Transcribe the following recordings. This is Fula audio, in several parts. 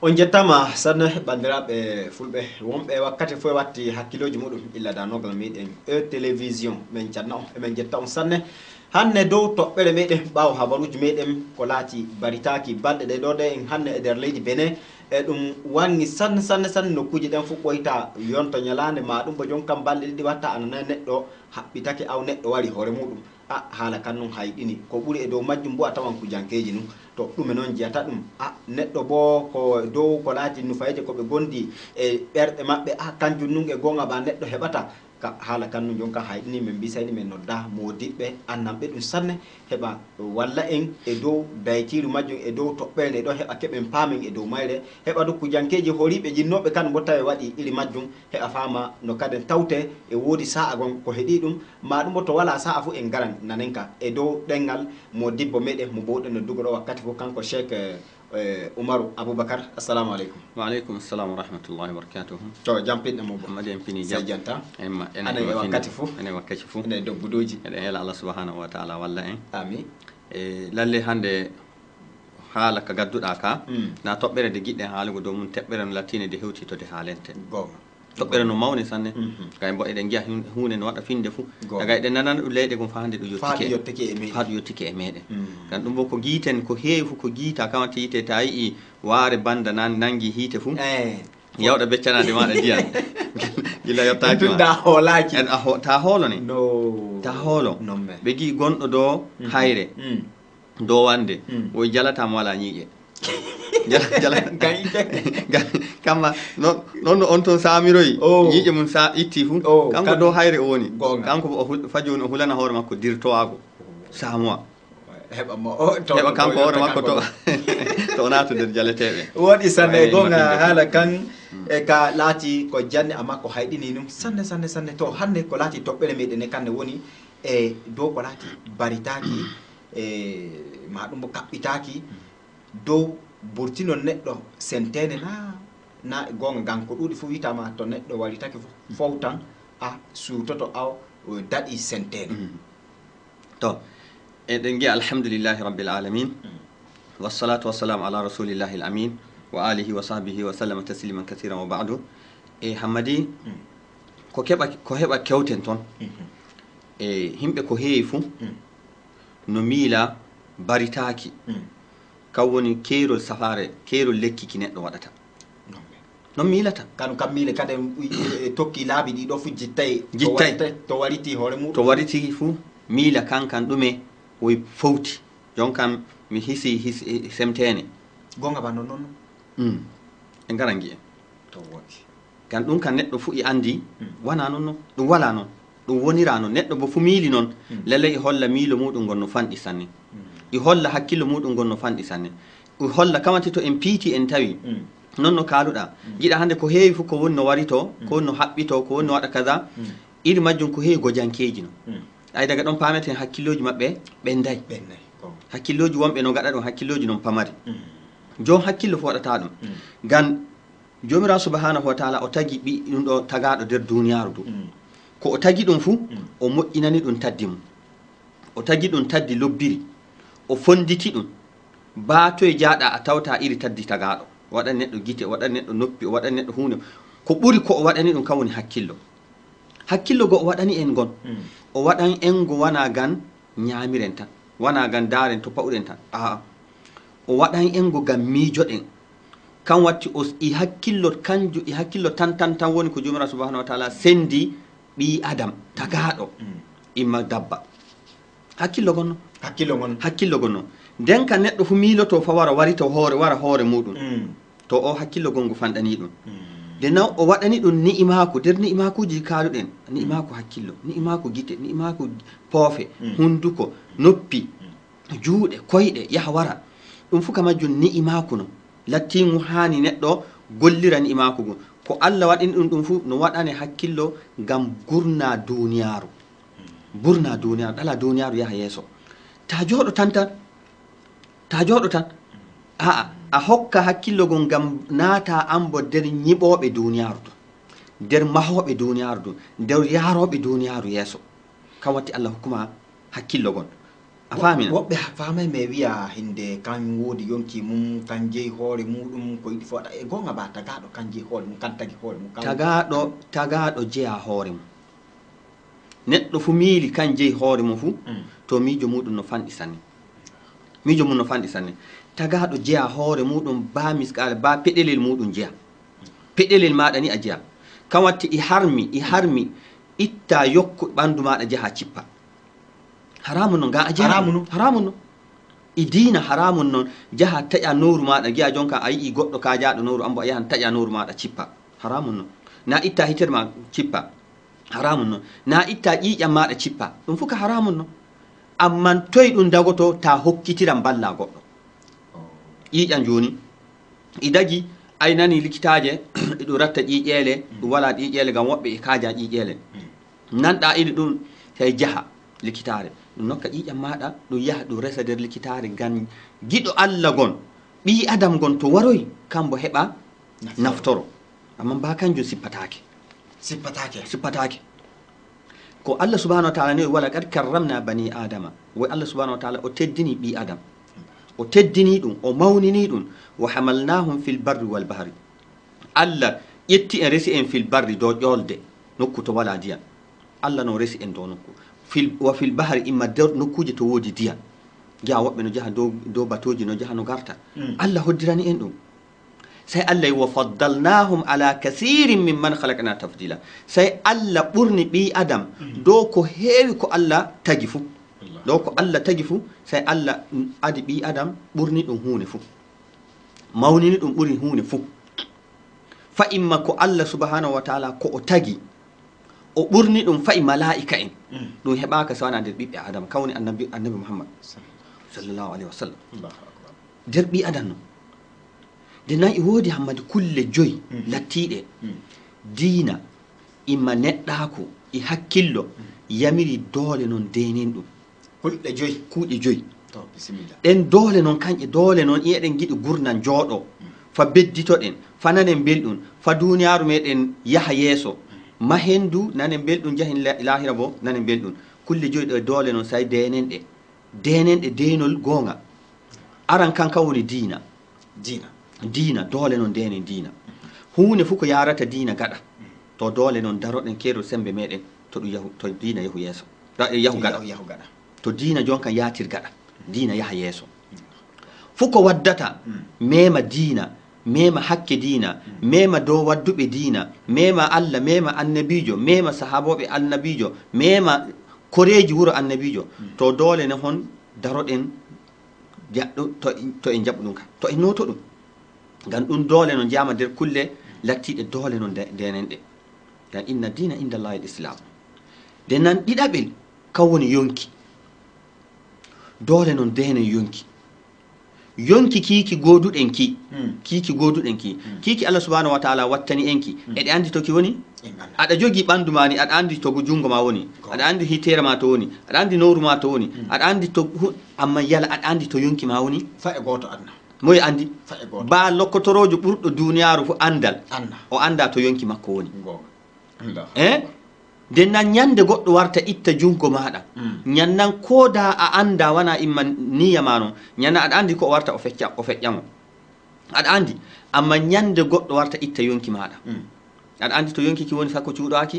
on jettama sanne bandiraɓe fulɓe wonɓe wakkati foye watti hakkiloji muɗum illa danogal meɗen télévision min canna on emin jetta on sanne hanne dow toɓɓere meɗen ɓawo habaruji meɗen ko laati baritaki balɗe ɗe ɗo ɗe en hanne e nder leydi Benin e ɗum wangi sanne nokkuji ɗen fu ɓoyta yonto ñalande ma ɗum bo jonkam balɗe ɗiɗi watta anana neɗɗo haɓɓitake aw neɗɗo wari hoore muɗum haala kan nun hayɗini ko ɓuri e dow majjum bo a tawan kujankeji nun to ɗume noon jiyata ɗum neɗɗo bo ko dow ko laati nufayeje koɓe gondi e ɓerɗe maɓɓe kanjum nun e gonga ba neɗɗo heɓata ka haala kan nun jonka hayɗini min mbisayni min nodda modiɓɓe annanɓe ɗum sanne heɓa walla en e dow daytiru majjum e dow toɓɓere nde ɗo heɓa keɓen paamen e dow mayre heɓa ɗo kujankeji horiɓe jinnoɓe kan bo tawi waɗi iri majjum heɓa fama no kaden tawte e woodi sa'a gon ko heeɗi ɗum ma ɗum bo to wala sa'a fu en garan nanenka e dow ɗengal mo dibbo meɗen mo bowɗen noddugo ɗo wakkati fof kanko Cheikh Umaru Aboubacar assalamu aleykum. Wa aleykum assalam wa rahmatullahi wa barakatuhu. To jampinɗe mo bo madi en pini jam janta enen e wakkati fof enen wakkati fof enen dobbudoji eɗen hela Allah subhanahu wa ta'ala walla en amin lalle hande haala ka gadduɗa ka na toɓɓere de giɗɗen haalugo dow mum teɓɓere no latine de hewtitode haalente gonga toɓɓere no mawni sanne kay mbo eɗen jiya hunde no waɗa finde fou daga eɗen nanana ɗum leyɗe gon fa hande ɗum yottike e meɗen gan ɗum bo ko guiten ko heewi fou ko guita kamata yite ta yii waare banda nangi hiite fou yawɗa beccanade maɗa ndiyan gila yottaki ma hoolaki ta hoolone ta hoolo ɓe gi gonɗo do hayre do wande woy jalatama wala ñiiƴe jala kamma non on to samiroyi ñiiƴe mum sa itti fuu kanko dow hayre o woni kanko faji woni o hulana hoore makko dirtowago samoa heɓa kanko hoore makko to o naatu nder jaleteɓe woɗi sanne gonga haala kan e ka laati ko jande amma ko hayɗini num sanne to hande ko laati toɓɓere meɗen e kanne woni e dow ko laati baritaki e ma ɗum bo kaɓɓitaki dow burtinon neɗɗo sentene na e gonga gan ko ɗuɗi fof witama to neɗɗo waritake fof tan suutoto aw daɗi sentene to eɗen giya alhamdulillahi rabbil alamin wassalatu wassalamu ala rasulillahi al amin wa alihi wa sahbihi wa sallama tasliman kathiran wa ba'du e hammadi ko heɓa kewten toon e himɓe ko heewi fuu no miila baritaki kam woni keerol safare keerol lekkiki neɗɗo waɗata non miilata kanu kam miile kadi tokki laabi ɗi ɗo fu jittay to wariti hoore muɗum to wariti fuu miila kankan ɗume woy fowti jon kam mi hisi semtene gonga ba non e ngarangi en to woɗi gan ɗum kam neɗɗo fuu i andi wona noon ɗum wala noon ɗum wonira noon neɗɗo bo fu miili noon lallay i holla miilo muɗum gonno fanɗi sanne i holla hakkillo muɗum gonno fanɗi sanne i holla kamati to en piiti en tawi non no kaaluɗa jiɗa hande ko heewi fof ko woni no warito ko woni no haɓɓito ko woni no waɗa kaza iri majjum ko heewi gojankeji no ay daga ɗon pameten hakkilloji maɓɓe ɓenday hakkilloji wonɓe no gaɗa ɗum hakkilloji noon pamari jom hakkillo fo waɗata ɗum gan jomirawo subhanahu wa taala o tagi ɓi ɗum ɗo tagaɗo nder duniyaru du ko o tagi ɗum fuu o moƴƴinani ɗum taddi mum o tagi ɗum taddi lobbiri o fonditi ɗum baatoye jaaɗa a tawta iri taddi tagaɗo waɗani neɗɗo gite waɗani neɗɗo noppi o waɗani neɗɗo hunde ko ɓuri ko o waɗani ɗum kam woni hakkillo go o waɗani en gon o waɗan en go wana gan ñaamiren tan wana gan daren to pawɗen tan o waɗan en go gam miijoɗen kan watti i hakkillo tan woni ko jomirawo subhanahu wa taala sendi ɓi adam tagaɗo imma dabba hakkillo gonno nden ka neɗɗo fu miiloto fa warita wara hoore muɗum to o hakkillo gongo fanɗani ɗum nde nan o waɗani ɗum ni'imaku nder ni'imakuji kaaluɗen ni'imaku hakkillo ni'imaku gite ni'imaku poofe hunduko noppi juuɗe koyɗe yaha wara ɗum fu ka majjum ni'imaku no lattimu hani neɗɗo gollira ni'imaku gon ko Allah waɗini ɗum fu no waɗane hakkillo ngam gurna duniyaru ɗala duniyaru yaha yeeso ta jooɗo tan a hokka hakkillo gon ngam naata ambo nder ñiɓoɓe duniyaru to nder mahoɓe duniyaru to nder yaroɓe duniyaru yeeso kam watti Allah hokkuma hakkillo gon a famina woɓɓe famay me wiya hinde kan woodi yonki mum kan jeyi hoore muɗum ko yiɗi foɗa e gonga ba tagaɗo kan jeyi hoore mum kan tagi hoore mum tagaɗo jeya hoore mum neɗɗo fu miili kan jeyi hoore mum fu to miijo muɗum no fanɗi sanne miijo mum no fanɗi sanne tagaɗo jeya hoore muɗum ba miskala ba peɗelel muɗum jeya peɗelel maɗa ni a jeya kan watti i harmi itta yokku ɓandu maɗa jaha cippa haramun non ga a jeya haramun non i diina haramun non jaha taƴa nowru maɗa giya jonka a yii goɗɗo kajaɗo nowru ambo a yahan taƴa nowru maɗa cippa haramun non na itta hitere ma cippa haramun non na itta ƴiƴam maɗa cippa ɗum fu ka haramun non amman toye ɗum dagoto ta hokkitiran balla goɗɗo ƴiƴam joni i dagi ay nani likitaje ɗum ratta ƴiƴele ɗum wala ƴiƴele gam woɓɓe e kaja ƴiƴele nanɗa iɗi ɗum tay jaha likitare ɗum nokka ƴiƴam maɗa ɗum yaha ɗum resa nder likitare gam giɗo Allah gon ɓi adam gon to waroy kambo heɓa naftoro amma ba kanjum sippatake ko Allah subhanahu wa ta'ala ni wala qad karramna bani adama way Allah subhanahu wa ta'ala o teddini ɓi adam o teddini ɗum o mawnini ɗum wa hamalnahum fil barri wal bahri Allah ƴetti en resi en fil barri dow ƴolde nokku to wala ndiyam Allah no resi en dow nokku wa fil bahri imma nder nokkuje to woodi ndiyam giya woɓɓe no jaha dow batoji no jaha no garta Allah hoddirani en ɗum sai Allah wa faddalnahum ala kasirin mimman khalaqna tafdila sai Allah ɓurni ɓi adam dow ko heewi ko Allah tagi fu dow ko Allah tagi fu sai Allah adi ɓi adam ɓurni ɗum hunde fu mawnini ɗum ɓuri hunde fu fa imma ko Allah subhanahu wa ta'ala ko o tagi o ɓurni ɗum fa'i mala'ika en ɗum heɓaka sawana nder ɓiɓɓe adam kawni annabi Muhammad sallallahu alaihi wasallam nder ɓi adam no de nan i woodi hammadi kulle joyi lattiɗe diina imma neɗɗako e hakkillo yamiri doole noon denen ɗum kuuɗe joyi ɗen doole noon kanƴe doole noon iyeɗen giɗi gurnan jooɗo fa bedditoɗen fa nanen belɗum fa duniyaru meɗen yaha yeeso ma hendu nanen belɗum jahin lahira bo nanen belɗum kulle joyi ɗo doole noon say denenɗe denol goonga aran kanka woni diina doole noon denen diina hunde fof ko yarata diina gaɗa to doole noon daroɗen keero sembe meɗen to ɗum yahu to diina yahu yeeso yahu gaɗa to diina jonka yatir gaɗa diina yaha yeeso fof ko waddata mema diina mema hakke diina mema dow wadduɓe diina mema Allah mema annabijo mema sahaboɓe annabijo mema koreji wuro annabijo to doole ne hon daroɗen to en jaɓu ɗum ka to en noto ɗum ngam ɗum doole no jama nder kulle lattiɗe doole no denenɗe gan inna dina inda allahi l'islam de nan ɗiɗaɓel kan woni yonki doole noon denen yonki kiiki goduɗen kiiki Allah subhanahu wa ta'ala wattani enki eɗe andi to ki woni aɗa jogi ɓandu ma ni aɗa andi to jungo ma woni aɗa andi hitere ma to woni aɗa andi nowru ma to woni aɗa andi to amma yala aɗa andi to yonki ma woni fa e goto adna moye andi ba lokkotorojo ɓurɗo duniyaru fo andal o anda to yonki makko woni nden nan ñande goɗɗo warta itta jungo maɗa ñannan koda a anda wana imma niya ma non ñannan aɗa andi ko o warta o feƴƴamo aɗa andi amma ñande goɗɗo warta itta yonki maɗa aɗa andi to yonki ki woni sakko cuuɗaki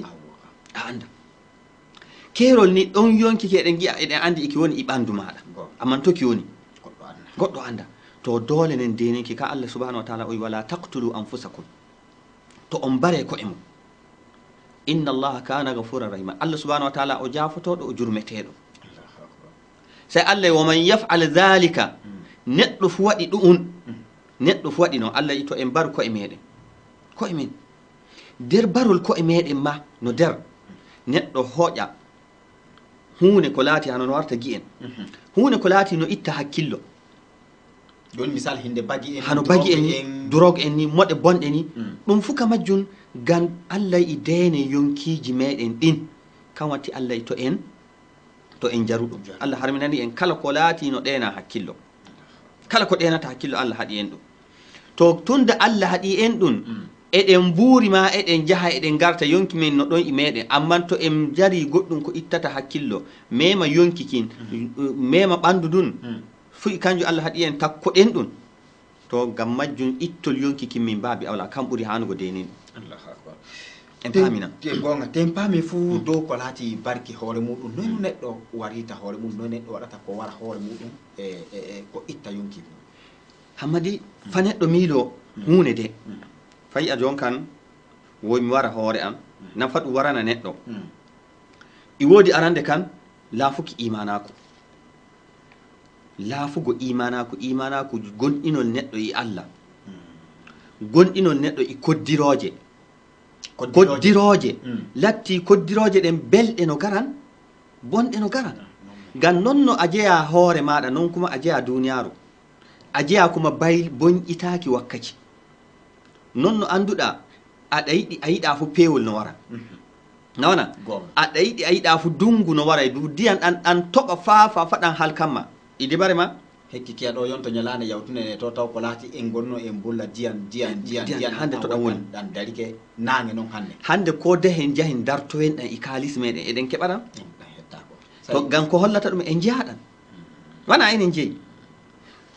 a anda kerol ni ɗon yonki ki eɗen giya eɗen andi iki woni i ɓandu maɗa amma to ki woni goɗɗo anda to doole nen denenki ka Allah subhanahu wa ta'ala o wala taqtulu anfusakum to on bare ko emo inna allaha kana ghafuran rahima Allah subhanahu wa ta'ala o jafotoɗo o jurmeteɗo sai Allah wa man yaf'al dhalika neɗɗo fu waɗi ɗum neɗɗo fu waɗi noon Allah to en bar ko e meɗen nder barol ko e meɗen ma no nder neɗɗo hoƴa hunde ko laati hano no warta gi'en hunde ko laati no itta hakkillo don misal hinde bagi en hano bagi en drogue en ni moɗe bonɗe ni ɗum fuka majjun gan Allah i dene yonkiji meɗen ɗin kan watti Allah to en jaru ɗum Allah harminani en kala ko laati no ɗena hakkillo kala ko ɗenata hakkillo Allah haɗi en ɗum to tunda Allah haɗi en ɗum eɗen mbuuri ma eɗen jaha eɗen garta yonki men no ɗon e meɗen amman to en jari goɗɗum ko ittata hakkillo mema yonki kin mema ɓandu dun fuyi kanjum Allah haɗi en takkoɗen ɗum to gam majjum ittol yonki kin min baabi awla kam ɓuri hanugo denin Allahu akbar en paamina gonga ten paami fuu dow ko laati barki hoore muɗum noy neɗɗo warita hoore mum noy neɗɗo waɗata ko wara hoore muɗum e ko itta yonki hammadi fa neɗɗo miilo hunde de fayi a jonkan womi wara hoore am nan fa ɗum warana neɗɗo i woodi arande kan laafuki imanaku laafugo imanaku gonɗinol neɗɗo e Allah gonɗinol neɗɗo e koddiroje latti koddiroje ɗen belɗe no garan bonɗe no garan ngam non no a jeeya hoore maɗa non kuma a jeeya duniyaru a jeeya kuma bonƴitaki wakkati non no annduɗa aɗa yiɗi a yiɗa fu peewol no wara nawana aɗa yiɗi a yiɗa fu dungu no wara du diyan ɗan toɓa faafa faɗan halkamma idi bare ma hekki kiyaɗo yonto ñalande yawtunene to taw ko laati en gonno en bulla diyan hande to ɗan woni ɗan darike naange noon hande ko dehen jahen dartoyen ɗan e kalis meɗen eɗen keɓaɗan to gam ko hollata ɗum en jeyaɗan wana enen jeeyi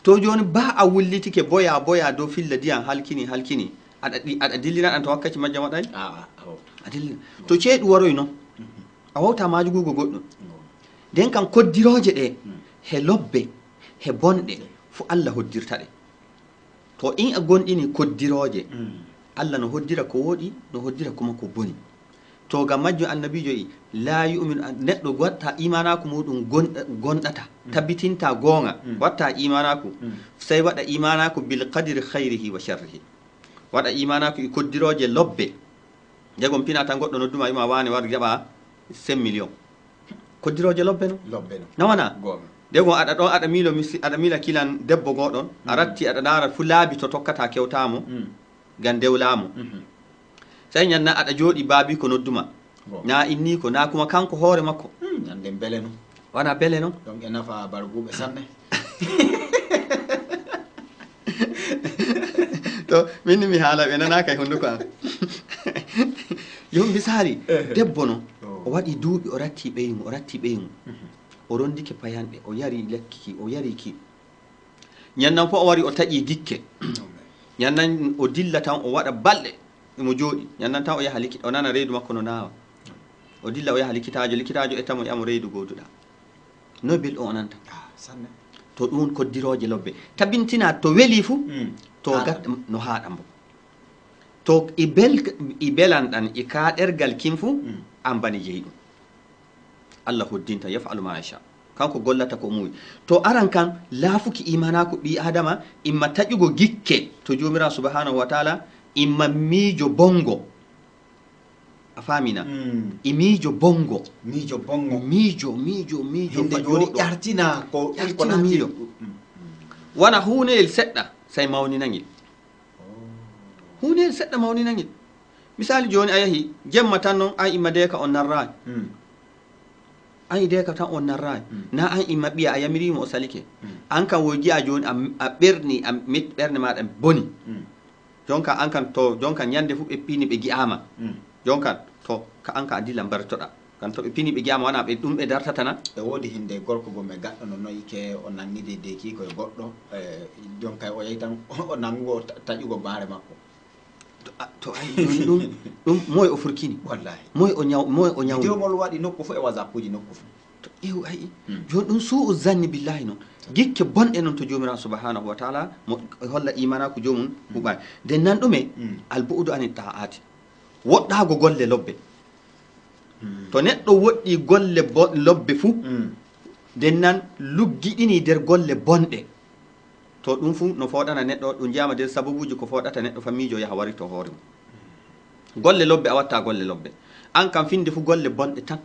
to joni ba a wullitike boya dow filla diyan halkini aɗa dillinaɗan to wakkati majjam waɗani a dillina to ceeɗu waroy noon a wawta majugugo goɗɗum nden kam koddiroje ɗe he lobbe he bonɗe fu Allah hoddirta ɗe to in a gonɗini koddiroje Allah no hoddira ko woɗi no hoddira kuma ko boni to gam majjum annabijo i la yuminu neɗɗo watta imanaku muɗum gonɗata tabbitinta goonga watta imanaku sey waɗa imanaku bil qadri khayrihi wa sharrihi waɗa imanaku e koddiroje lobbe jegom pina tan goɗɗo nodduma ima wani war jaɓa 5 million koddiroje lobbe no nawana dego aɗa ɗon aɗa mila kilan debbo goɗon a ratti aɗa ɗara fu laabi to tokkata kewtamo gam dewlamo sey ñanna aɗa jooɗi baabi ko nodduma na inni ko na kuma kanko hoore makko ñanden bele noon wana bele noon donc e nafa barguɓe sanne to minni mi haala ɓe nanaka e hunduko am yo misali debbo no o waɗi duuɓi o ratti ɓeygu o rondike payanɗe o yari lekkiki o yari ki ñannan fo o wari o taƴi gikke ñannan o dilla tan o waɗa balɗe emo jooɗi ñannan tan o yaha likita o nana reedu makko no nawa o dilla o yaha likitajo e tamo ƴamo reedu goduɗa no belɗo o nanta to ɗum koddiroje lobbe tabintina to weeli fu to gatta no haɗambo to i belan ɗan e kaɗergal kin fu an bani jeyi ɗum Allah hoddinta yafalu ma yasha kanko gollata ko muuyi to aran kan laafuki imanaku ɓi adama imma taƴugo gikke to jomira subhanahu wa taala imma miijo bongo a famina e miijo bongo miijo hinde joni ƴartina ko miijo wona huneyel seɗɗa say mawninangel huneyel seɗɗa mawninangel misali joni a yahi jemma tan noon an imma deka on narrayi an ideka tan on narrayi na an imma ɓiya a yamirimo o salike an kan wo jiya joni a ɓerni ɓerne maɗa boni jonka an kan to jonka ñande fu ɓe pini ɓe gi'ama jonka to ka an ka a dilla mbartoɗa kan to ɓe pini ɓe gi'ama wona ɓe ɗum ɓe dartatana e woodi hinde gorko gomme gaɗɗo no noyike o nangide deki koye goɗɗo jonka o yehi tan o nangugo taƴugo baare makko to ay ɗum moye o furkini wallahi moye o ñawni jomol waɗi nokku fof e whatsapp uji nokku fof to ew ayi joni ɗum suu zanni billahi noon gikke bonɗe noon to jomirawo subhanahu wa taala mo holla imanaku jomum huɓani nden nan ɗume albu'udu ani ta'ati woɗɗago golle lobbe to neɗɗo woɗɗi golle lobbe fuu nden nan luggiɗini nder golle bonɗe to ɗum fu no foɗana neɗɗo ɗum jiyama nder sababuji ko foɗata neɗɗo fammijo yaha warito hoore mum golle lobbe a watta golle lobbe an kam finde fu golle bonɗe tan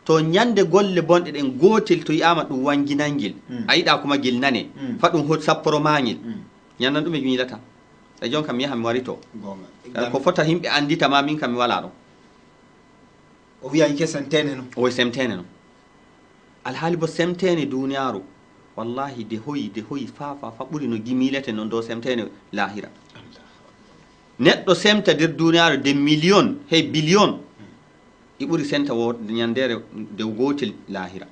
to ñande golle bonɗe ɗen gotel to yiyama ɗum wanginangel a yiɗa kuma gel nane fa ɗum sapporo mañel ñannan ɗum e milata e jon kam mi yaha mi warito ko fota yimɓe anditama min kam mi wala ɗon o wiyanke semtene no oye semtene no alhaali bo semtene duniyaru wallahi de hoyi fa ɓuri no gimilete noon dow semtene lahira neɗɗo semta nder duniyaaru de million hey billion i ɓuri senta wo ñandere dow gotel lahira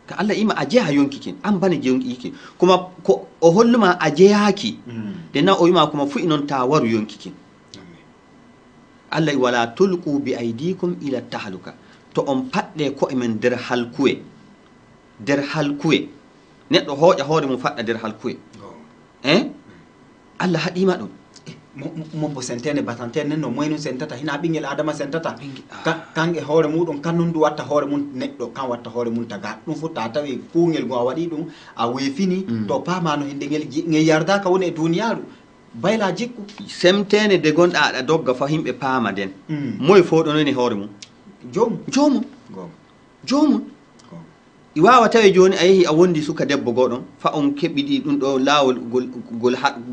ka Allah ima a jeeha yonkikin an bane jonkikin kuma ko o holluma a jeeyaki de na o yima kuma fu'i noon ta waru yonkikin Allah wala tulqu bi aydikum ila tahluka to on paɗɗe ko'e men nder halkuwe neɗɗo hooƴa hoore mum faɗɗa nder halkuwe Allah haɗima ɗum mobbo sentene batantene no moyno sentata hina ɓingel adama sentata kange hoore muɗum kannum du watta hoore mum neɗɗo kan watta hoore mum taga ɗum fu ta tawi kuugel go a waɗi ɗum a weefini to pamano hinde ngel yardaka woni e duniyaru bayla jikku semtene de gonɗa aɗa dogga fa himɓe paama nden moye foɗononi hoore mum jomum i wawa tawi joni a yeehi a wondi suka debbo goɗon fa on keɓiɗi ɗum ɗo laawol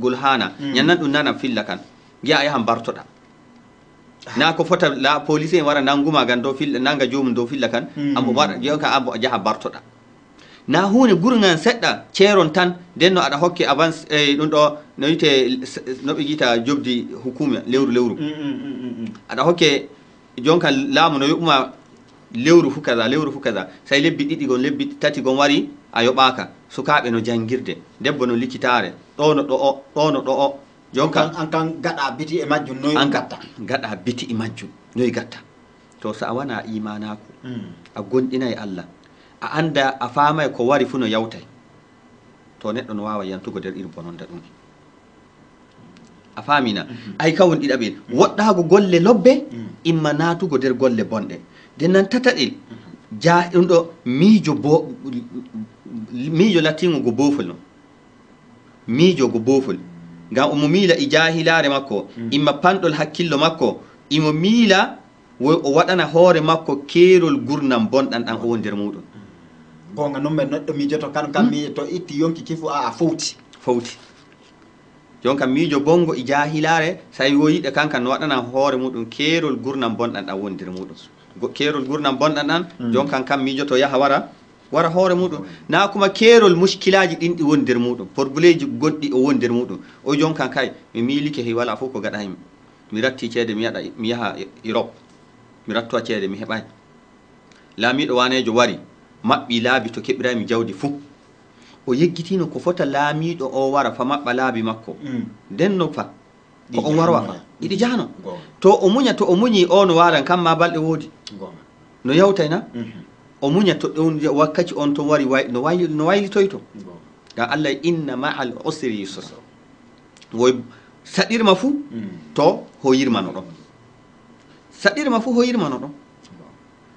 gol hana ñannan ɗum nana filla kan giya a yahan bartoɗa na ko fota la police en wara nanguma gan dow filla nanga jomum dow filla kan amo waɗa jonka abo a jaha bartoɗa na hunde gurgan seɗɗa ceeron tan nden no aɗa hokke avance ɗum ɗo no wite no ɓe guita jobdi hukuma lewru aɗa hokke jonka laamu no yoɓuma lewru fu kaza say lebbi ɗiɗi gon lebbi tati gon wari a yoɓaka sukaɓe no jangirde debbo no likitare ɗono ɗo o jonka an kan gaɗa biti e majjum noy gatta gaɗa biti e majjum noy gatta to sa a wana imanako a gonɗinay Allah a anda a famay ko wari fu no yawtay to neɗɗo no wawa yantugo nder iri bononda ɗum a famina ay kawon ɗiɗaɓel woɗɗago golle lobbe imma natugo nder golle bonɗe den nan tataɗel ja ɗum ɗo miijo latingo go bofol no miijo go bofol ngam omo miila e jahilare makko imma panɗol hakkillo makko imo miila o waɗana hoore makko keerol gurnam bonɗan ɗan o woni nder muɗum gonga non men neɗɗo miijoto kan mi to itti yonki kifu a fawti jonka miijo bongo e jahilare sa wo yiɗe kankan no waɗana hoore muɗum keerol gurnam bonɗan ɗan woni nder muɗum keerol gurnam bonɗan ɗan jonkan kam miijoto yaha wara hoore muɗum na kuma keerol muskilaji ɗin ɗi woni nder muɗum porbuleji goɗɗi o woni nder muɗum o jonkan kay mi miilike he wala fof ko gaɗaymi mi ratti ceede mi yaha Europe mi rattoa ceede mi heɓay laamiɗo wanejo wari maɓɓi laabi to keɓiraymi jawdi fuu o yeggitino ko fota laamiɗo o wara fa maɓɓa laabi makko nden no fa ko on warwa fa iɗi jahno to o muñi o no waran kamma balɗe woodi no yawtayna o muña to ɗon wakkati on to wari no waylitoyto ga Allah inna ma'al usri yusra woy saɗirma fuu to hoyirmano ɗon saɗirma fuu hoyirmano ɗon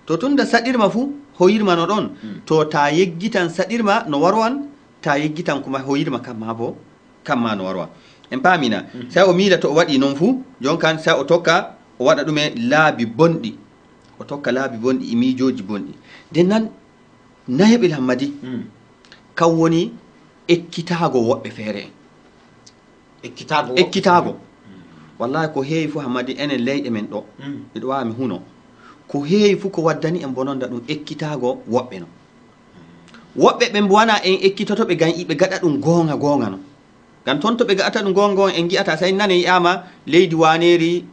to tunda saɗirma fuu hoyirmano ɗon to ta yeggitan saɗirma no warwan ta yeggitan kuma hoyirma kamma no warwa en paamina sai o miila to o waɗi noon fuu jonkan sai o tokka o waɗa ɗume laabi bonɗi o tokka laabi bonɗi e miijoji bonɗi nden nan nayeɓel hammadi kam woni ekkitago woɓɓe feere ekkitago wallahi ko heewi fuu hammadi enen leyɗe men ɗo miɗo wawa mi huno ko heewi fuu ko waddani en bononda ɗum ekkitago woɓɓe no woɓɓe ɓe mbo wana en ekkitotoɓe gan iɓe gaɗa ɗum gonga no gan toon to ɓe gaɗata ɗum gonga en gi'ata say nane yiyama leydi waneri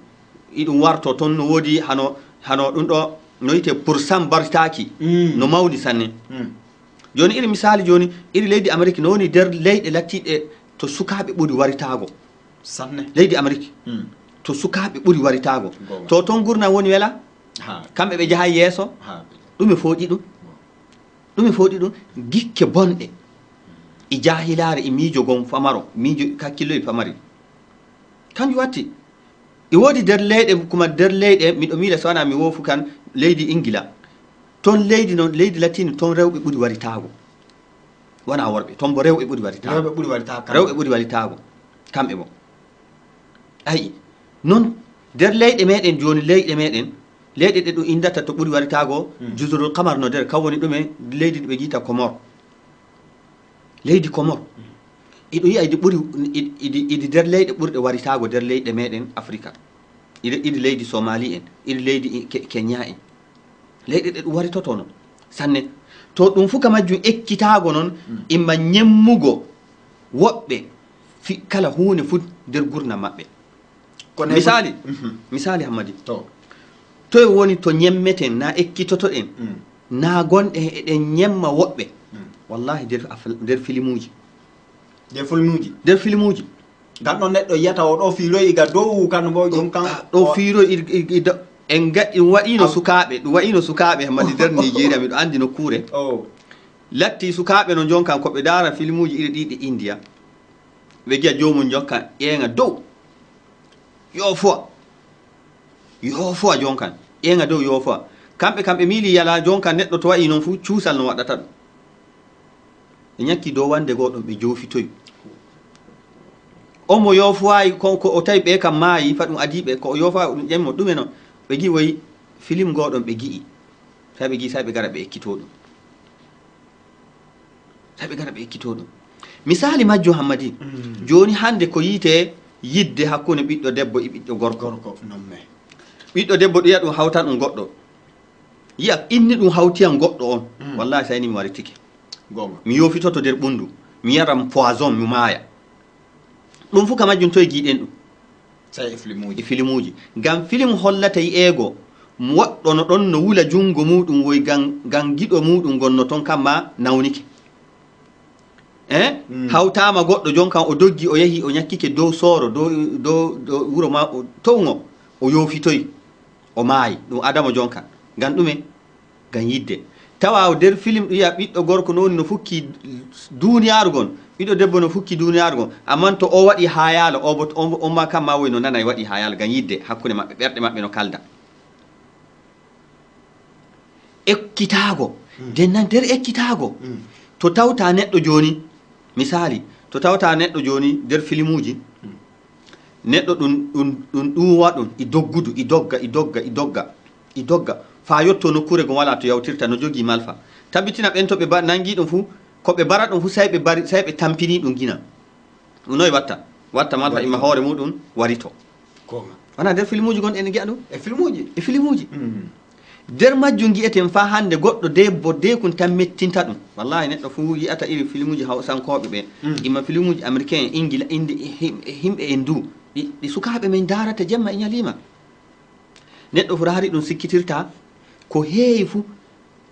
iɗum warto toon no woodi hano ɗum ɗo no yite pourcent bartaki no mawni sanne joni iri misali joni iri leydi Amérique no woni nder leyɗe lattiɗe to sukaɓe ɓuri waritago sanne leydi Amérique to sukaɓe ɓuri waritago to toon gurna woni wela kamɓe ɓe jahay yeeso ɗume fooɗi ɗum gikke bonɗe e jahilare e miijo gon famaro miijo kakkilloye famari kanjum watti e woodi nder leyɗe kuma nder leyɗe miɗo miila so wana mi woofu kan leydi Ingila toon leydi noon leydi latini toon rewɓe ɓuri waritago wona worɓe toon bo rewɓe ɓuri waritago kamɓe bo ayi noon nder leyɗe meɗen joni leyɗe ɗe ɗum indata to ɓuri waritago jusrul qamar no nder kam woni ɗume leydi ɗi ɓe giita leydi Comore iɗo yiya idi nder leyɗe ɓurɗe waritago nder leyɗe meɗen Afrique idi leydi Somali en idi leydi Kenya en leyɗe ɗe ɗum waritoto non sanne to ɗum fu ka majjum ekkitago noon imma ñemmugo woɓɓe kala hunde fu nder gurdam maɓɓe misali hammadi to woni to ñemmeten na ekkitotoɗen na gonɗe eɗen ñemma woɓɓe wallahi nder filimuji gan ɗon neɗɗo yiyata o ɗo fiiroy iga dow kan bo jom kan ɗo fiiroy en ɗum waɗino sukaɓe hammadi nder Nigeria miɗo andi nokkure latti sukaɓe no jonkan koɓe dara filmuji iri ɗiɗi India ɓe giya jomum jonkan ƴeeŋa dow yo fowa jonkan ƴeeŋa dow yo fowa kamɓe miili yala jonkan neɗɗo to wayi noon fu cuusal no waɗata ɗum ɓe ñakki dow wande goɗon ɓe joofitoyi omo yofowayi ko o tawi ɓe kam maayi fa ɗum adiɓe ko yofowayi ɗum ƴemmo ɗume noon ɓe gi woyi film goɗon ɓe gi'i sai ɓe gi sai ɓe gara ɓe ekkito ɗum misali majjo hammadi joni hande ko yiite yidde hakkunde ɓiɗɗo debbo e ɓiɗɗo gorko ɓiɗɗo debbo ɗum yiya ɗum hawtan ɗum goɗɗo yiya inni ɗum hawtiyan goɗɗo on wallahi sayni mi waritike mi yofitoto nder ɓundu mi yaram poison mi maaya ɗum fu ka majjum to e giiɗen ɗum sai e filimuji ngam film hollata yi'eego woɗɗo no ɗon no wula jungo muɗum woy gan giɗo muɗum gonno toon kamma nawnike hawtama goɗɗo jonkan o doggi o yahi o ñakkike dow sooro dow wuro ma towgo o yofitoyi o maayi ɗum adama jonkan ngam ɗume ngam yidde tawa nder film ɗum yiya ɓiɗɗo gorko no woni no fukki duniyaru gon ɓiɗɗo debbo no fukki duniyaru gon amman to o waɗi ha yaala on ma kam ma woy no nana waɗi ha yaala ngam yidde hakkunde maɓɓe ɓerɗe maɓɓe no kalda ekkitago dennan nder ekkitago to tawta neɗɗo joni misali to tawta neɗɗo joni nder filmuji neɗɗo ɗum ɗuwa ɗum i doggudu i dogga fa yotto nokkure gon wala to yawtirta no jogi malfa tabbitina ɓen to ɓe nangi ɗum fu ko ɓe bara ɗum fu sai ɓe tampini ɗum gina ɗum noy watta malfa ima hoore muɗum warito wana nder filmuji gon en gi'a ɗum e filmuji nder majjum gi'eten fa hande goɗɗo debbo dekun tan mettinta ɗum wallahi neɗɗo fu yi'ata iri filmuji hawsankoɓe ɓe ima filmuji américain ingila inde himɓe en du ɗi sukaɓe men darata jemma e ñalima neɗɗo furari ɗum sikkitirta ko heewi fu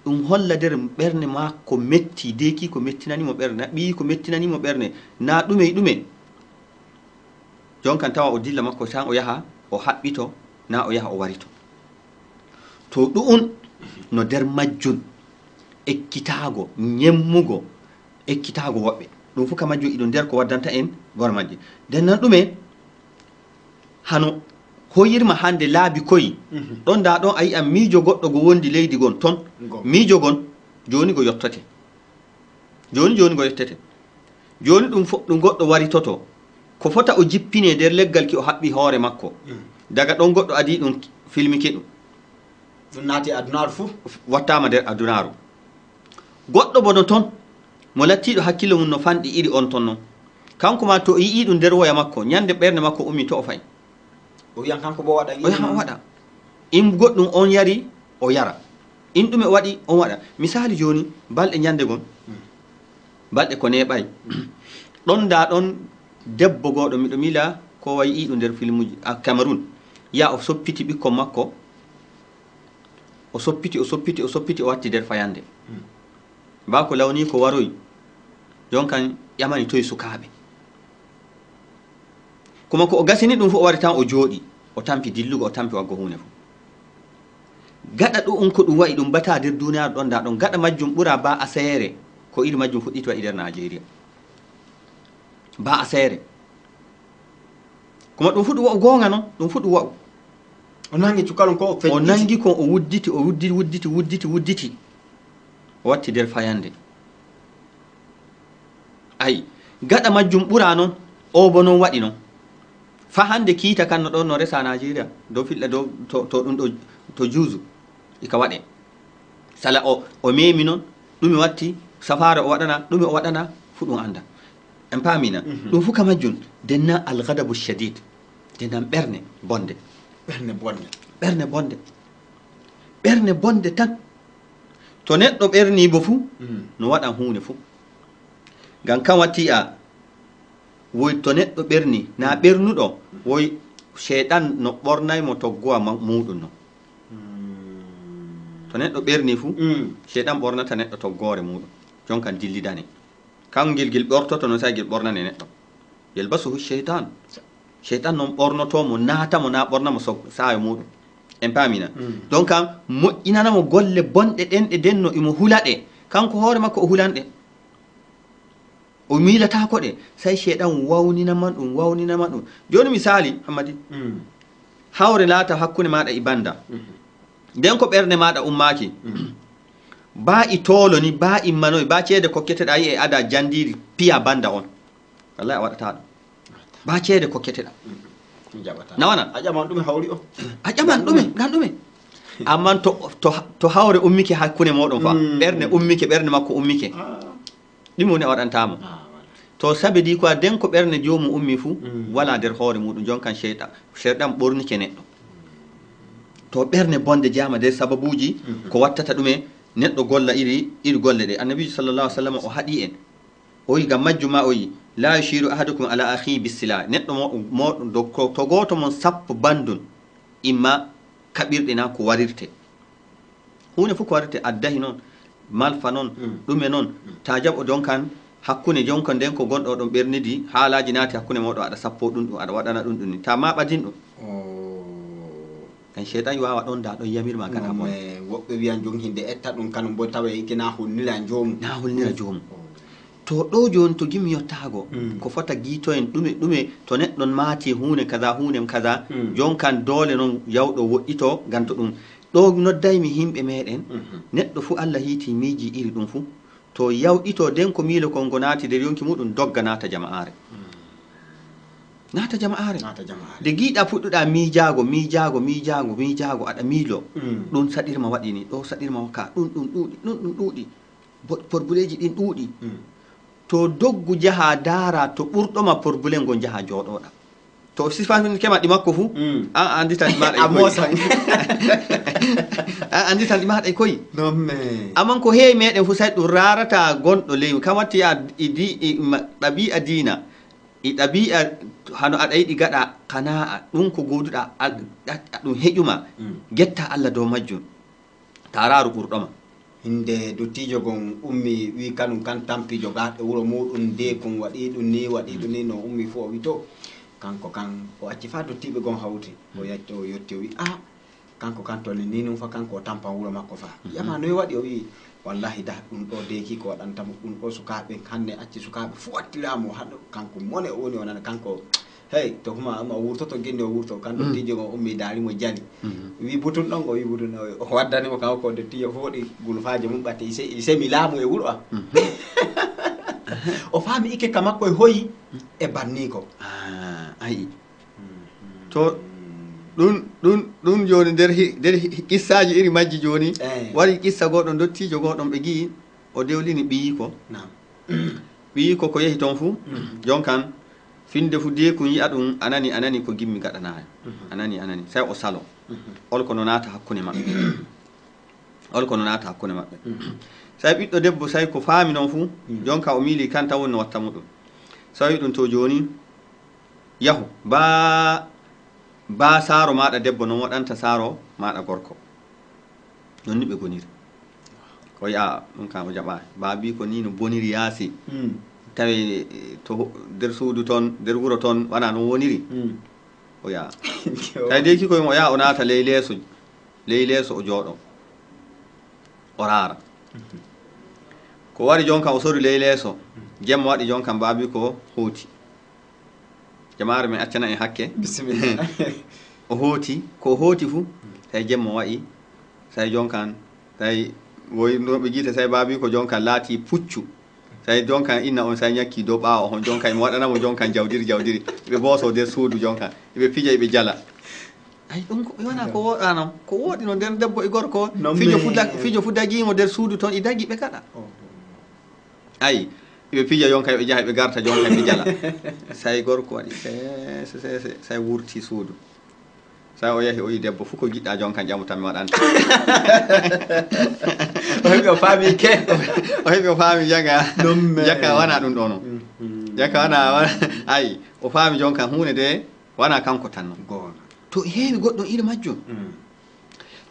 ɗum holla nder ɓernde ma ko metti deki ko mettinanimo ɓernde ɓi ko mettinanimo ɓernde na ɗume jonkan tawa o dilla makko tan o yaha o haɓɓito na o yaha o warito to ɗum no nder majjum ekkitago ñemmugo ekkitago woɓɓe ɗum fu ka majjum iɗum nder ko waddanta en gor majje nden nan ɗume hano hoyirma hande laabi koyi ɗon da ɗon a yi'a miijo goɗɗo go wondi leydi gon ton miijo gon joni go yettote joni go yettete joni ɗum goɗɗo waritoto ko fota o jippine nder leggal ki o haɓɓi hoore makko daga ɗon goɗɗo adi ɗum filmike ɗum naati adunaru fu wattama nder adunaru goɗɗo bono ton mo lattiɗo hakkille mum no fanɗi iri on ton noon kanko ma to o yii ɗum nder woya makko ñande ɓernde makko ummi to o fayi o wiyan kanko bo waɗa o yaha o waɗa in goɗɗum on yari o yara in ɗume o waɗi on waɗa misali joni balɗe ñande gon balɗe ko neɓay ɗon da ɗon debbo goɗo miɗo mila ko wayi iɗu nder filmuji Cameroun ya o soppiti ɓikkon makko o soppiti o watti nder fayande ba ko lawni ko waroyi jonkan ƴamani toye sukaɓe kuma ko o gasini ɗum fu o wari tan o jooɗi o tampi dillugo o tampi waggo hunde fu gaɗa ɗum ko ɗum wayi ɗum bata nder duniyaru ɗon da ɗon gaɗa majjum ɓura ba asere ko iri majjum fuɗɗiti waɗi nder Nigeria ba asere kuma ɗum fu ɗum wa'u gonga noon ɗum fu ɗum wa'u o nangi cukalon ko o nangi ko o wudditi o watti nder fayande ayi gaɗa majjum ɓura noon o bo noon waɗi noon fa hande kiita kan no ɗon no resa Nigeria dow fiɗɗa dow to ɗum ɗo to juuzu ika waɗe sala o memi noon ɗumi watti safare o waɗana ɗumi o waɗana fu ɗum anda en paamina ɗum fu ka majjum denna alghadabu shadid dennan ɓerne bonde ɓerne bonde tan to neɗɗo ɓerni bo fu no waɗan hunde fu ngam kan watti a woy to neɗɗo ɓerni na ɓernuɗo woy sheyɗan no ɓornaymo toggowa muɗum no to neɗɗo ɓerni fuu sheyɗan ɓornata neɗɗo toggore muɗum jonkan dillidane kangel gel ɓortoto no sa gel ɓornane neɗɗo yelbasuhu sheytan noon ɓornotomo natamo na ɓornamo sayo muɗum en paamina donc moƴƴinanamo golle bonɗe ɗenɗe denno imo hulaɗe kanko hoore makko o hulanɗe o miilatako ɗe say sheyɗan wawninaman ɗum joni misali hammadi hawre laata hakkunde maɗa e banda nden ko ɓernde maɗa ummaki ba i tolo ni ba immanoy ba ceede kokketeɗa yi e ada jandiri piya banda on wallahi a waɗata ɗum ba ceede kokketeɗa nawana a ƴaman ɗume hawri o a ƴaman ɗume gan ɗume amman to hawre ummike hakkunde moɗon fa ɓernde ummike ɓernde makko ummike ɗum woni a waɗantamo to sabedi ko den ko ɓernde jomum ummi fuu wala nder hoore muɗum jonkan sheyɗan ɓornike neɗɗo to ɓernde bonde jama nder sababuji ko wattata ɗume neɗɗo golla iri golle ɗe annabi sallallahu alaihi wasallam o haɗi en o yi gam majjuma o yi la yushiru ahadukum ala akhi bisila neɗɗo moɗum to goto mon sappo bandun imma kaɓirɗe na ko warirte hunde fof ko warirte addahi noon malfa noon ɗume noon ta jaɓo jonkan hakkunde jonkan nden ko gonɗo ɗon ɓernidi haalaji naati hakkunde moɗo aɗa sappo ɗum ɗum aɗa waɗana ɗum ɗum ni ta ma ɓadin ɗum en sheytan wawa ɗon da ɗon yamirma gana mon woɓɓe wiyan jon hinde etta ɗum kanum bo tawa yike na hulnira joomum to ɗo joni to gimi yottago ko fota guito en ɗume to neɗɗon maati hunde kaza jonkan dole noon yawɗo woɗɗito ganto ɗum ɗo noddaymi himɓe meɗen neɗɗo fu Allah hiiti miiji iri ɗum fu to yawɗito den ko miilo kon go naati nder yonki muɗum dogga nata jama'are de giiɗa puɗɗuɗa miijago aɗa miilo ɗum saɗirma waɗini ɗo saɗirma wakka ɗum ɗuuɗi porbuleji ɗin ɗuuɗi to doggu jaha daara to ɓurɗoma porbule ngo jaha jooɗoɗa to sifani kema ɗi makko fuu an anditan ɗi maɗa an anditan ɗi maɗa e koyi amman ko heewi meɗen fu sai ɗum rarata gonɗo leydi kam watti ɗabi'a diina i ɗabi'a hano aɗa yiɗi gaɗa kana'a ɗum ko goduɗa ɗum heƴuma getta Allah dow majjum tararu ɓurɗoma hinde dottijo gon ummi wi kanum kan tampijo gaɗo wuro muɗum de kon waɗi ɗum ni no ummi fu o wi to kanko kan o acci fa dottiɓe gon hawti o yatti o yetti o wi kanko kan to ni num fa kanko o tampan wuro makko fa yama noy waɗi o wi wallahi da ɗum ɗo deki ko waɗantamo ɗum ɗo sukaɓe hande acci sukaɓe fu wattiramo haɗo kanko mone o woni o nana kanko hey to huma o wurtoto gindi o wurto kan dottijo gon ummi darimo jani wi butun ɗon o wi butun o waddanimo kanko ko dottijo fof waɗi gulfaji mum ɓatte semi laamu e wuro o faami ikke ka makko e hoyi e banni ko ayi to ɗum joni nder qissaji iri majji joni wari qissa goɗon dottijo goɗon ɓe gii o dewlini ɓiyiko ko yehi toon fuu jonkan finde fu de kun yi'a ɗum anani ko gimmi gaɗanayo anani sai o salo olko no naata hakkunde maɓɓe sai ɓiɗɗo debbo sai ko faami noon fuu jonka o miili kan tan woni no watta muɗum sai wi ɗum to joni yahu ba saaro maɗa debbo non waɗanta saaro maɗa gorko non ni ɓe goniri ko yi'a ɗum kam o jaɓa baabi ko ni no boniri yaasi tawi to nder suudu toon nder wuro toon wana no woniri o yaa tawi de kikoy o yaa o naata ley leeso o jooɗo o raara ko wari jonka o sori ley leeso jemma waɗi jonkan baabi ko hooti jamaare men accana en hakke bisimilla o hooti ko hooti fuu tawi jemma waɗi tawi jonkan tawi woynoɓe jiita tawi baabi ko jonkan laati puccu tawi jonkan inna on sa ñakki dow ɓaawa on jonkan mi waɗanamo jonkan jawdiri ɓe booso nder suudu jonkan eɓe pija eɓe jala ay ɗum wona ko woɗanam ko woɗi no nder debbo e gorko fijo fu dagimo nder suudu toon i dagi ɓe kaɗa ayi eɓe pija jonkan eɓe jaha ɓe garta jonkan ɓe jala say gorko waɗi sese say wurti suudu sa o yahi o yi debbo fof ko jiɗɗa jonkan ƴamu tan mi waɗanta o heɓi o faami ke o heɓi o faami jaga wana ɗum ɗo noon jaka wana ay o faami jonka hunde de wana kanko tan non gona to heewi goɗɗo iri majjum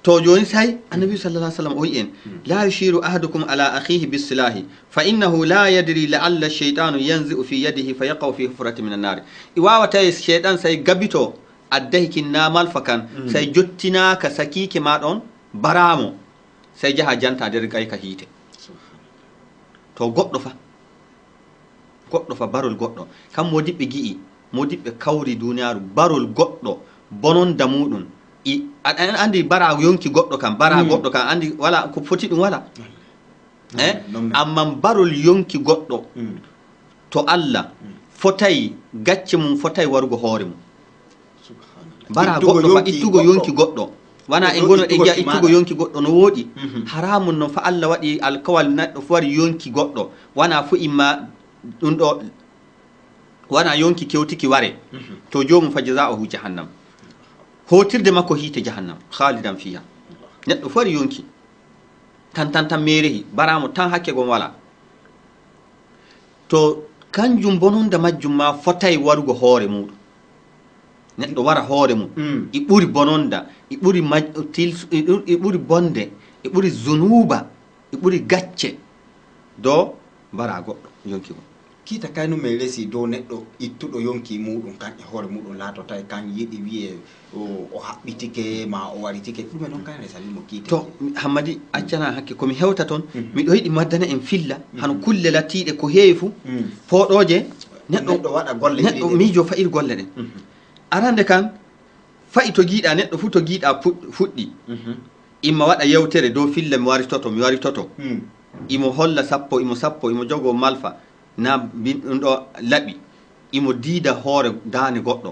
to joni say annabi sallallahu alaihi wasallam o yen la yushiru ahadukum ala akhihi bisilahi fa innahu la yadri la'alla ash-shaytanu yanzi'u fi yadihi fa yaqaw fi hufrati min an-nar iwawata shaytan say gabito addahi kinnamal fakan say jottina ka sakike ma don baramo say jaha janta der gay ka hite to goɗɗo fa barol goɗɗo kam modibbe gi'i modibbe kawri duniyaaru barol goɗɗo bononda muɗum aɗa andi bara yonki goɗɗo kam bara goɗɗo kam andi wala ko foti ɗum wala amma barol yonki goɗɗo to Allah fotay gacce mum fotay warugo hoore mum bara goɗɗo fa ittugo yonki goɗɗo wana e gono e giya ittugo yonki goɗɗo no woɗi haramun non fa Allah waɗi alkawal neɗɗo fo wari yonki goɗɗo wana fu imma ɗum ɗo wana yonki kewtiki ware to jomum fa jaza'uhu jahannam hotirde makko hiite jahannam khalidan fiha neɗɗo fo wari yonki tan merehi baramo tan hakke gon wala to kanjum bononda majjum ma fotay warugo hoore muɗum neɗɗo wara hoore mum i ɓuri bononda i ɓuri bonde i ɓuri zunuba i ɓuri gacce do bara goɗɗo yonki gon kita kayno me resi dow neɗɗo ittuɗo yonki muɗum kan e hoore muɗum laatota kan yiɗi wiye o haɓɓitike ma o waritike ɗume noon kan resanimo kiite to hammadi accana hakke komi hewta toon miɗo yiɗi maddana en filla hano kulle lattiɗe ko heewi fu poɗoje neɗɗo waɗa golle neɗɗo miijo fa'ir golle ɗen arande kan fa'i to giiɗa neɗɗo fu to giiɗa fuɗɗi imma waɗa yewtere dow filla mi waritoto imo holla sappo imo jogo malfa na ɗum ɗo laɓi imo diida hoore daane goɗɗo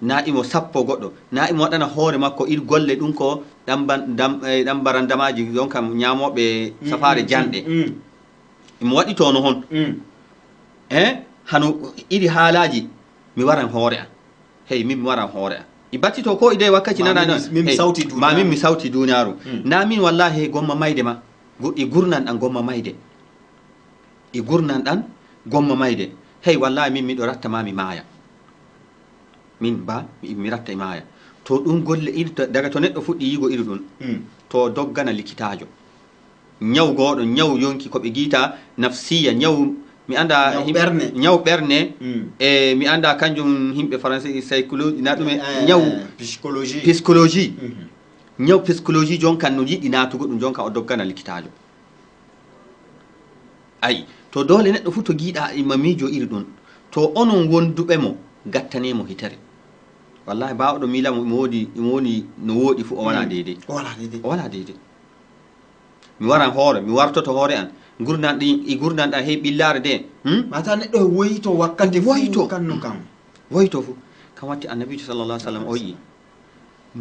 na imo sappo goɗɗo na imo waɗana hoore makko ir golle ɗum ko ɗam barandamaji ɗon kam ñamoɓe safare janɗe imo waɗi tono hon hano iri haalaji mi waran hoore an hey min mi waran hoore an i battito ko ide wakkati nana ma min mi sawti duniyaru na min wallahi gomma mayde ma i gurnan ɗan gomma mayde hey wallahi min miɗo ratta ma mi maaya min ba mi ratta e maaya to ɗum golle daga to neɗɗo fuɗɗi yigo iri ɗum to doggana likitajo ñaw goɗo ñaw yonki koɓe giita nafsiya ñaw mi anda ñaw ɓerne e mi anda kanjum himɓe français psychologie na ɗume ñaw psychologie ñaw psychologie jonkan no yiɗi natugo ɗum jonka o doggana likitajo ayi to dole neɗɗo fu to giiɗa imma miijo iri ɗum to onon wonduɓe mo gattanemo hitere wallahi bawɗo milamo imo woni no woɗi fu o wala deydey o wala deydey mi waran hoore mi wartoto hoore an gurnan ɗan hey ɓillare de mata neɗɗo woyito wakkati woyito kanno kam woyito fu kam watti annabijo sallallah alih sallam o yi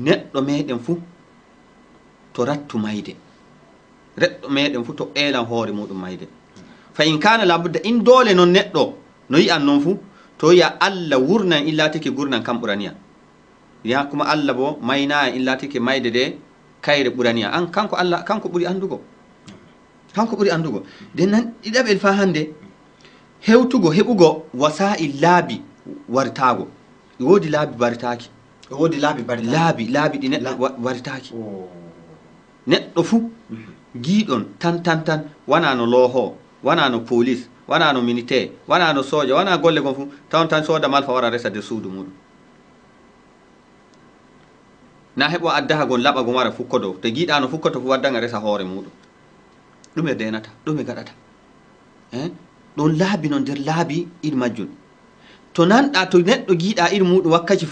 neɗɗo meɗen fu to rattu mayde reɗɗo meɗen fu to eelan hoore muɗum mayde fa in kana labudda in dole noon neɗɗo no yi'an noon fu to yiya Allah wurnan illatike gurnan kam ɓuraniya ya kuma Allah bo maynaya illatike mayde de kayre ɓuraniya an kanko Allah kanko ɓuri andugo den nan ɗiɗaɓel fa hande heɓugo wasa'il laabi wartago woodi laabi baritaki woodi laabi ɗi neɗɗo waritaki neɗɗo fu giiɗon tan wana no looho wana no police wana no militaire wana no soja wana golle gon fu tan soda malfa wara resa de suudu muɗum na heɓo addaha gon laɓa gon wara fukko dow te giiɗa no fukkoto fu waddanga resa hoore muɗum ɗume denata ɗume gaɗata ɗon laabi noon nder laabi iri majjum to nanɗa to neɗɗo giiɗa iri muɗum wakkati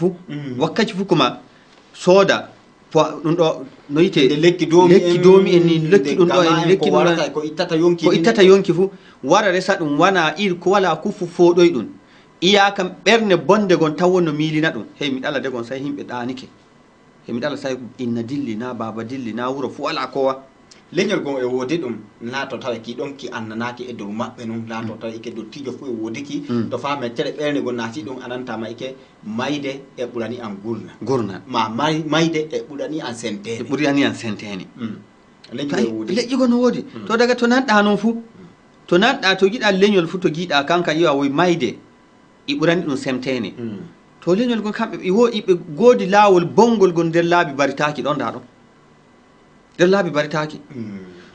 fu kuma sooda ɗum ɗo no yite lekki domi en ni lekki ɗum ɗo en lekki ko ittata yonki fu wara resa ɗum wana iri ko wala kufu foɗoy ɗum iyakam ɓerne bonde gon taw wonno milina ɗum hey mi ɗala de gon say himɓe ɗanike hey mi ɗala say inna dilli na baba dilli na wuro fu wala kowa leñol gon e woodi ɗum laato tawa ki ɗon ki annanaki e dow maɓɓe noon laato tawa ike dottijo fu e woodiki to fa mettere ɓerde gon naati ɗum anantama ike mayde e ɓurani an gurna ma mayde e ɓurani an sentene leƴƴi gon no woodi to daga to nanɗa noon fu to nanɗa to giɗa leñol fu to giɗa kanka yiwa woy mayde i ɓurani ɗum semtene to leñol gon kamɓe ɓe goodi laawol bongol gon nder laabi baritaki ɗon nda ɗon nder laabi baritaki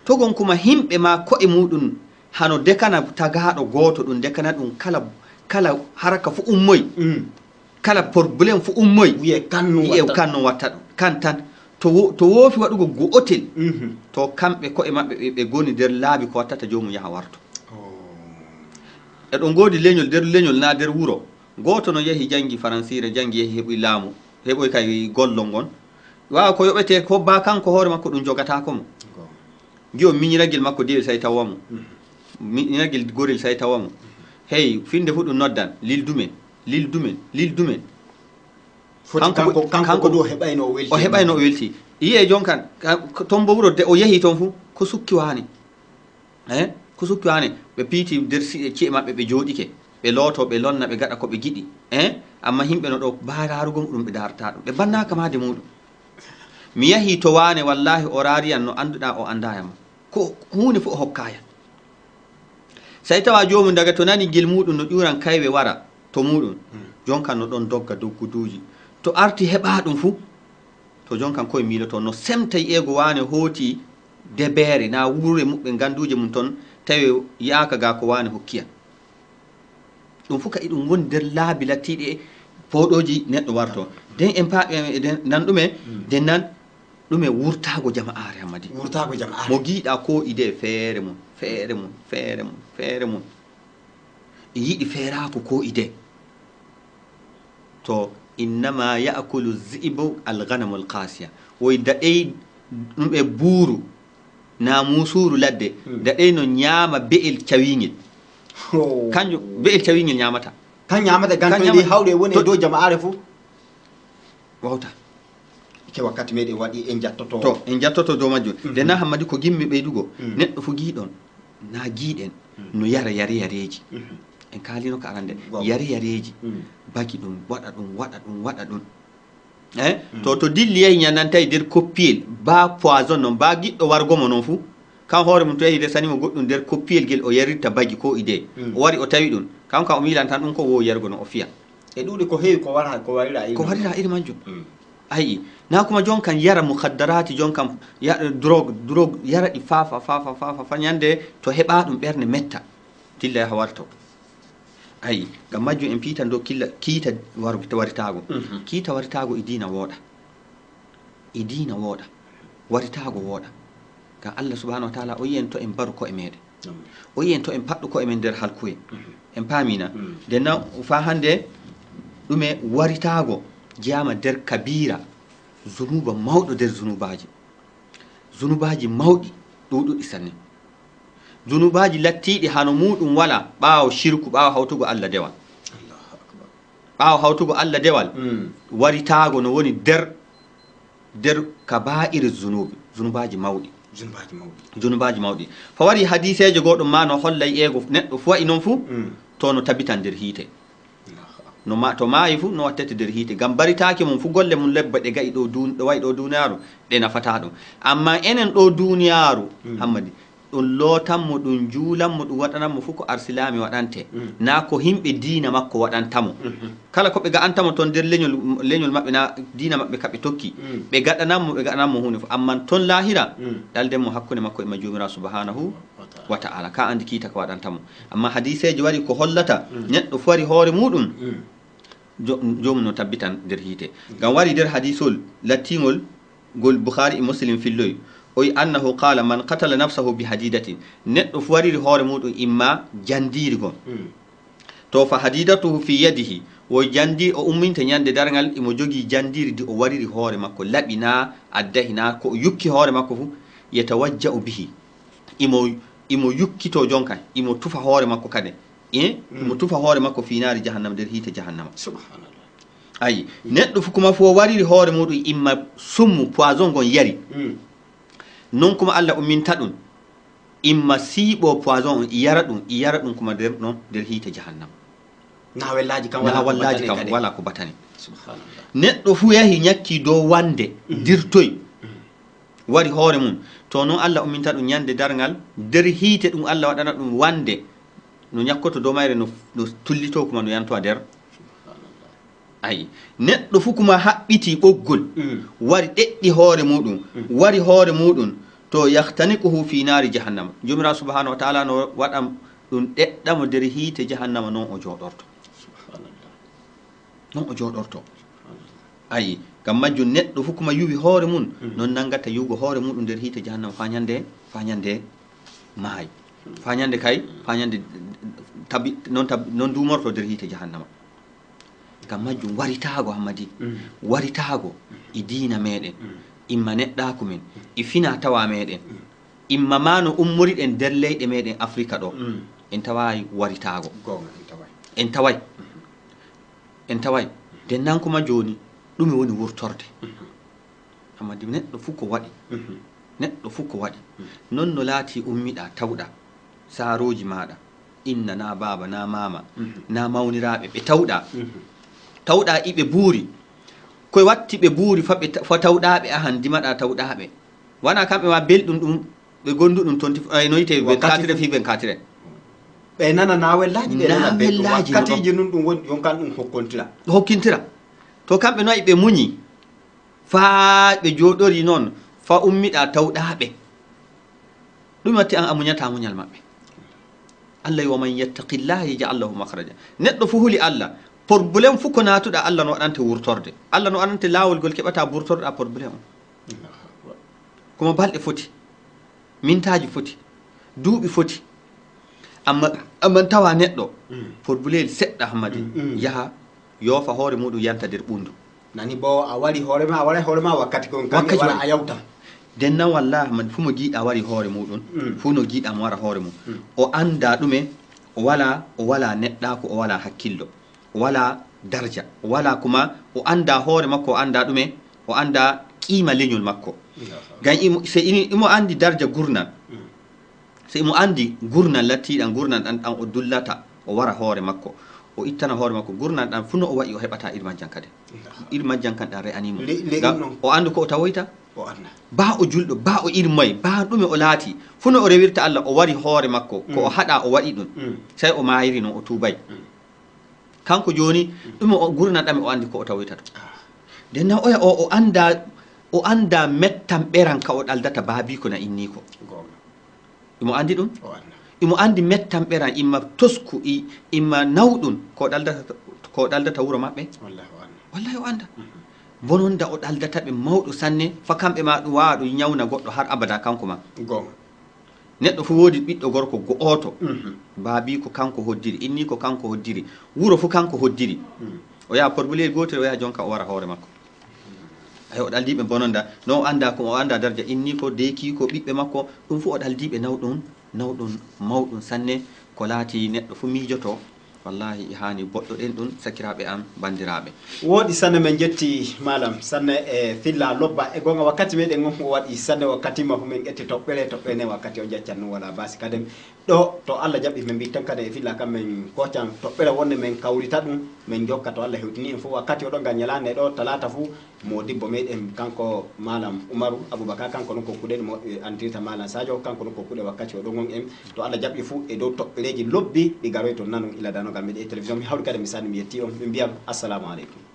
to gon kuma himɓe ma ko'e muɗum hano dekana tagaɗo gooto ɗum dekana ɗum kala haraka fu ummoy kala probléme fu ummoy wiye kanno watta ɗum kan tan to woofi waɗugo go'otel to kamɓe ko'e maɓɓe ɓe goni nder laabi ko wattata jomum yaha warto eɗon goodi leñol nder leñol na nder wuro gooto no yehi jangi faransire jangi yehi heɓoy laamu heɓoy kay gollol ngon wawa ko yoɓete ko ba kanko hoore makko ɗum jogatako mo gi'o miñiragel makko diwel say tawamo miñiragel gorel say tawamo hey finde fu ɗum noddan lildumen kanko ɗo heɓayno o heɓayno o welti yiye jonkan ton bo wuro o yehi toon fu ko sukki wani ko sukki wani ɓe piiti nder ci'e maɓɓe ɓe jooɗike ɓe looto ɓe lonna ɓe gaɗa ko ɓe giɗi amma himɓe no ɗo baararugo ɗum ɓe darata ɗum ɓe bannaka made muɗum mi yahi to wane wallahi o rariyan no anduɗa o andayama ko hunde fu o hokkaya sai tawa jomum daga to nani gel muɗum no ƴuran kaywe wara to muɗum jonkan no ɗon dogga dogguduji to arti heɓa ɗum fu to jonkan koye miiloto no semtay ego wane hooti debere na wurre muɓɓe ganduje mum toon tawi yaaka ga ko wane hokkiyan ɗum fu kadi ɗum woni nder laabi lattiɗe poɗoji neɗɗo warto den en paaɓe nan ɗume den nan ɗume wurtago jama'are hammadi wurtago jama'are mo giiɗa ko ide feere mum e yiɗi feerako ko ide to innama yaakulu zibu alghanamu alqasiya woy daɗey ɗum ɓe buuru na musuru ladde daɗey no ñaama be'el cawingel kanjum be'el cawingel ñamata kan ñamata gantoɗi hawɗe woni e dow jama'are fo wawta ke wakkati meɗen waɗi en jattoto to en jattoto dow majjum nde na hammadi ko gimmi ɓeydugo neɗɗo fo giiɗon na giiɗen no yara yareji en kalino ko arande yareji bagi ɗum waɗa ɗum to dilli yehi ñanantay nder koppiyel ba poison noon ba giɗɗo wargomo noon fuu kan hoore mum to yehi de sanimo goɗɗum nder koppiyel guel o yarirta bagi ko ide o wari o tawi ɗum kanka o milan tan ɗum ko wowi yargo no o fiya e ɗuɗi ko heewi ko warira iri majjum ayi na kuma jonkan yara mukhaddarati jonkan drogue yara ɗi fafa ñande to heɓa ɗum ɓerde metta dilla yaha warto ayi gam majjum en piitan dow kiita waritago kiita waritago e dina wooɗa waritago wooɗa gam Allah subhanahu wa ta'ala o yiyen to en baru ko e meɗen o yiyen to en paɗɗu ko e men nder halkuye en paamina nden nan fa hande ɗume waritago jeyama nder kabira zunuba mawɗo nder zunubaji mawɗi ɗuɗuɗi sanne zunubaji lattiɗi hano muɗum wala ɓaawo shirku ɓaawo hawtugo Allah dewal waritago no woni nder kaba'ir zunubaji mawɗi fa wari hadiseje goɗɗum ma no hollay ego neɗɗo fu wayi noon fu to no tabitan nder hiite to maayi fu no wattete nder hiite gam baritaki mum fu golle mum lebba ɗe gayi ɗo wayi ɗo duniyaru ɗe nafata ɗum amma enen ɗo duniyaru hammadi ɗum lootanmo ɗum juulanmo ɗum waɗananmo fu ko arsilami waɗante na ko himɓe diina makko waɗantamo kala ko ɓe ga'antamo toon nder leñol maɓɓe na diina maɓɓe kaɓe tokki ɓe gaɗananmo hunde fo amma toon lahira ɗaldenmo hakkude makko e ma jomirawo subhanahu wa ta'ala ka andi kiita ko waɗantamo amma hadiseji wari ko hollata neɗɗo fu wari hoore muɗum jomum no tabbitan nder hiite ngam wari nder hadisol lattingol gol Bukhari e Muslim filloy oyi annahu qala man qatala nafsahu bi hadidatin neɗɗo fu wariri hoore muɗum imma jandiri gon to fa hadidatuhu fi yadihi wo jandi o umminta ñande dargal imo jogii jandiri di o wariri hoore makko laɓi na addahi na ko o yukki hoore makko fu yatawajja'u bihi imo yukkito jonkan imo tufa hoore makko kade imo tufa hoore makko fi naari jahannama nder hiite jahannama subhanallah ayi neɗɗo fu kuma fo wariri hoore muɗum imma summu poison gon yari non kuma Allah umminta ɗum imma siiɓo poison on yara ɗum kuma nder hiite jahannama na wallaji kam wala ko batane subhanallah neɗɗo fu yahi ñakki dow wande dirtoy wari hoore mum to noon Allah umminta ɗum ñande dargal nder hiite ɗum Allah waɗana ɗum wande no ñakkoto dow mayre no tullito kuma no yanto a nder ayi neɗɗo fu kuma haɓɓiti ɓoggol wari ɗeɗɗi hoore muɗum wari hoore muɗum to yahtaniquhu fi naari jahannama jomirawo subhanahu wa taala no waɗam ɗum ɗeɗɗamo nder hiite jahannama noon o jooɗorto noon o jooɗorto ayi gam majjum neɗɗo fu kuma yuwi hoore mum noon nangata yugo hoore muɗum nder hiite jahannama fa ñande maayi fa ñande kay fa ñande tabi noon dumorto nder hiite jahannama gam majjum waritago hammadi waritago e diina meɗen imma neɗɗaku men e fina tawa meɗen imma ma no ummoriɗen nder leyɗe meɗen afrique ɗo en tawayi waritago en taway nden nan kuma joni ɗume woni wurtorde hammadi neɗɗo fu ko waɗi non no laati ummiɗa tawɗa saroji maɗa inna na baba na mama na mawniraɓe ɓe tawɗa iɓe buuri koye watti ɓe buuri fa tawɗaɓe ahan dimaɗa tawɗaɓe wona kamɓe ma belɗum ɗum ɓe gonduɗum no yite 24 fi 24 ɓe nana nawellaji wakkatiji nun ɗum woni yon kan ɗum hokkintira to kamɓe noyi ɓe muñi fa ɓe joɗori noon fa ummiɗa tawɗaɓe ɗum watti an a muñata muñal maɓɓe allah wa man yattaqillaha yaj'al lahu makhraja neɗɗo fu huli allah probléme fu ko natuɗa allah no waɗante wurtorde allah no waɗante lawol gol keɓata wurtorɗa probléme o komo balɗe foti mintaji foti duuɓi foti amma tawa neɗɗo probléme seɗɗa hammadi yaha yoofa hoore muɗum yanta nder ɓundu nani bo a wari hoorema wakkati kon kanke wara a yawta den nan wallahi hammadi fu mo jiiɗa wari hoore muɗum fu no jiiɗa mo wara hoore mum o anda ɗume o wala neɗɗako o wala hakkillo o wala darja o wala kuma o anda hoore makko o anda ɗume o anda qiima leñol makko gam so imo andi darja gurnan so imo andi gurnan lattiɗan gurnan ɗan o dullata o wara hoore makko o ittana hoore makko gurnan ɗan fu no o waɗi o heɓata irmajjan kade irmajjan kan ɗan re'animo o andu ko o tawoyta ba o julɗo ba o irmoye ba ɗume o laati fu no o rewirta allah o wari hoore makko ko o haɗa o waɗi ɗum sey o mayiri noon o tubay kanko joni ɗume o gurnan ɗame o andi ko o tawoyta to nden nan oya o anda mettan ɓeran ka o ɗaldata baabiko na inni ko imo andi ɗum imo andi mettan ɓeran imma tosku imma nawɗum ko ɗaldata wuro maɓɓe wallahi o anda bononda o ɗaldata ɓe mawɗo sanne fa kamɓe ma ɗum wawa ɗum ñawna goɗɗo har abada kanko ma neɗɗo fu woodi ɓiɗɗo gorko go'oto baabi ko kanko hoddiri inni ko kanko hoddiri wuro fu kanko hoddiri o yaha probléme gotel o yaha jonka o wara hoore makko ay o ɗaldiɓe bononda non o anda ko o anda darja inni ko deki ko ɓiɓɓe makko ɗum fu o ɗaldiɓe nawɗum mawɗum sanne ko laati neɗɗo fu miijoto wallahi hani boɗɗo ɗen ɗum sakiraɓe am bandiraɓe woɗi sanne men jetti malam sanne e filla lobba e gonga wakkati meɗen gon o waɗi sanne wakkati ma fu men ƴetti toɓɓere wakkati o jaccan ɗum wala basi kadem ɗo to allah jaɓi min mbi tan kadi e filla kam men kocan toɓɓere wonde men kawrita ɗum min jokka to allah hewtini en fof wakkati oɗo ngal ñalande ɗo talata fu modibbo meɗen kanko malam Oumarou Aboubacar kanko noon ko kuɗe mo andirta malam Sadio kanko noon ko kuɗe wakkati oɗo gon en to allah jaɓi fu e dow toɓɓereji lobbi ɗi garoy to nanu ila danogal meɗe e télévision mi hawri kadi mi sani mi yetti on min mbiyam assalamu aleykum